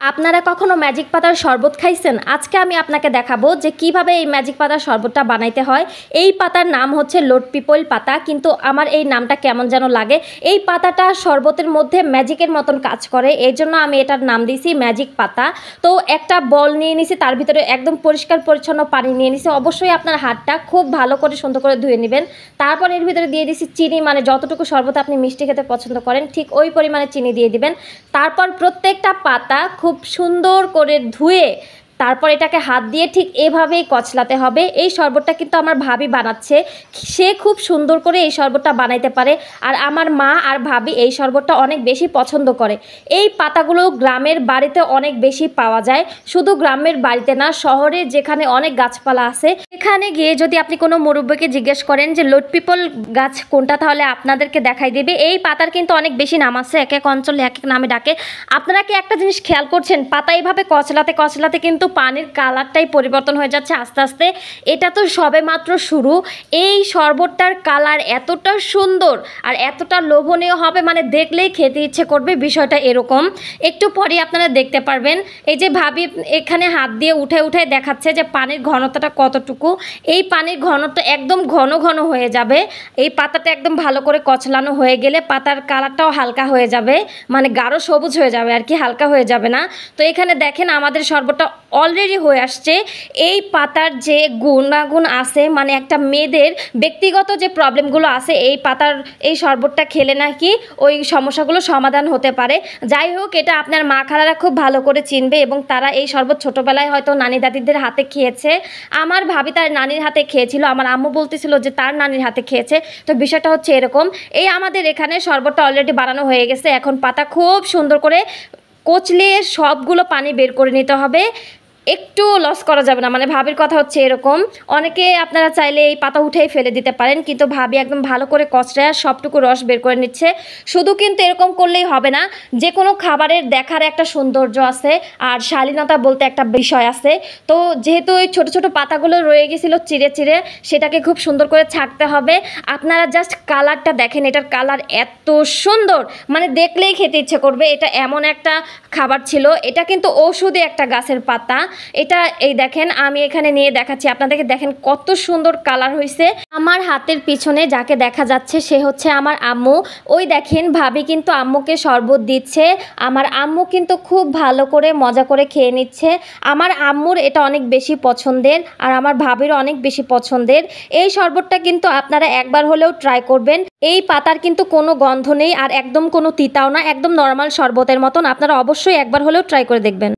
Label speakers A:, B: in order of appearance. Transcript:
A: আপনারা কখনো ম্যাজিক পাতার শরবত খাইছেন? আজকে আমি আপনাকে দেখাবো যে কিভাবে এই ম্যাজিক পাতার শরবতটা বানাইতে হয়। এই পাতার নাম হচ্ছে লোট পিপল পাতা, কিন্তু আমার এই নামটা কেমন যেন লাগে। এই পাতাটা শরবতের মধ্যে ম্যাজিকের মতন কাজ করে, এই জন্য আমি এটার নাম দিয়েছি ম্যাজিক পাতা। তো একটা বল নিয়ে নিছি, তার ভিতরে একদম পরিষ্কার পরিচ্ছন্ন পানি নিয়ে নিছি। অবশ্যই আপনার হাতটা খুব ভালো করে সুন্দর করে ধুয়ে নেবেন। তারপর এর ভিতরে দিয়ে দিছি চিনি, মানে যতটুকু শরবত আপনি মিষ্টি খেতে পছন্দ করেন ঠিক ওই পরিমাণে চিনি দিয়ে দিবেন। তারপর প্রত্যেকটা পাতা খুব সুন্দর করে ধুয়ে তারপর এটাকে হাত দিয়ে ঠিক এভাবেই কচলাতে হবে। এই শরবতটা কিন্তু আমার ভাবি বানাচ্ছে, সে খুব সুন্দর করে এই শরবতটা বানাইতে পারে। আর আমার মা আর ভাবি এই শরবতটা অনেক বেশি পছন্দ করে। এই পাতাগুলো গ্রামের বাড়িতে অনেক বেশি পাওয়া যায়, শুধু গ্রামের বাড়িতে না, শহরে যেখানে অনেক গাছপালা আছে সেখানে গিয়ে যদি আপনি কোনো মুরব্বিকে জিজ্ঞেস করেন যে লোট পিপল গাছ কোনটা, তাহলে আপনাদেরকে দেখাই দেবে। এই পাতার কিন্তু অনেক বেশি নাম আছে, এক এক অঞ্চলে এক এক নামে ডাকে। আপনারা কি একটা জিনিস খেয়াল করছেন, পাতা এইভাবে কচলাতে কচলাতে কিন্তু পানির কালারটাই পরিবর্তন হয়ে যাচ্ছে আস্তে আস্তে। এটা তো সবে মাত্র শুরু। এই শরবতটার কালার এতটা সুন্দর আর এতটা লোভনীয় হবে, মানে দেখলেই খেতে ইচ্ছে করবে। বিষয়টা এরকম, একটু পরে আপনারা দেখতে পারবেন। এই যে ভাবি এখানে হাত দিয়ে উঠে উঠে দেখাচ্ছে যে পানির ঘনত্বটা কতটুকু। এই পানির ঘনত্ব একদম ঘন ঘন হয়ে যাবে। এই পাতাটা একদম ভালো করে কচলানো হয়ে গেলে পাতার কালারটাও হালকা হয়ে যাবে, মানে গাঢ় সবুজ হয়ে যাবে আর কি, হালকা হয়ে যাবে না। তো এখানে দেখেন আমাদের শরবতটা অলরেডি হয়ে আসছে। এই পাতার যে গুণাগুণ আছে, মানে একটা মেয়েদের ব্যক্তিগত যে প্রবলেমগুলো আছে, এই পাতার এই শরবতটা খেলে নাকি ওই সমস্যাগুলো সমাধান হতে পারে। যাই হোক, এটা আপনার মা খালারা খুব ভালো করে চিনবে এবং তারা এই শরবত ছোটোবেলায় হয়তো নানি দাদিদের হাতে খেয়েছে। আমার ভাবি তার নানির হাতে খেয়েছিল, আমার আম্মু বলতেছিল যে তার নানির হাতে খেয়েছে। তো বিষয়টা হচ্ছে এরকম, এই আমাদের এখানে শরবতটা অলরেডি বানানো হয়ে গেছে। এখন পাতা খুব সুন্দর করে কচলিয়ে সবগুলো পানি বের করে নিতে হবে, একটু লস করা যাবে না। মানে ভাবির কথা হচ্ছে এরকম, অনেকে আপনারা চাইলে এই পাতা উঠেই ফেলে দিতে পারেন, কিন্তু ভাবি একদম ভালো করে কচলায় সবটুকু রস বের করে নিচ্ছে। শুধু কিন্তু এরকম করলেই হবে না, যে কোনো খাবারের দেখার একটা সৌন্দর্য আছে আর শালীনতা বলতে একটা বিষয় আছে। তো যেহেতু ওই ছোটো ছোটো পাতাগুলো রয়ে গেছিলো চিড়ে চিড়ে, সেটাকে খুব সুন্দর করে ছাঁকতে হবে। আপনারা জাস্ট কালারটা দেখেন, এটার কালার এত সুন্দর, মানে দেখলেই খেতে ইচ্ছে করবে। এটা এমন একটা খাবার ছিল, এটা কিন্তু ঔষধি একটা গাছের পাতা। এটা এই দেখেন আমি এখানে নিয়ে দেখাচ্ছি আপনাদেরকে, দেখেন কত সুন্দর কালার হয়েছে। আমার হাতের পিছনে যাকে দেখা যাচ্ছে সে হচ্ছে আমার আম্মু। ওই দেখেন ভাবি কিন্তু আম্মুকে শরবত দিচ্ছে। আমার আম্মু কিন্তু খুব ভালো করে মজা করে খেয়ে নিচ্ছে। আমার আম্মুর এটা অনেক বেশি পছন্দের আর আমার ভাবিরও অনেক বেশি পছন্দের। এই শরবতটা কিন্তু আপনারা একবার হলেও ট্রাই করবেন। এই পাতার কিন্তু কোনো গন্ধ নেই আর একদম কোনো তিতাও না, একদম নর্মাল শরবতের মতন। আপনারা অবশ্যই একবার হলেও ট্রাই করে দেখবেন।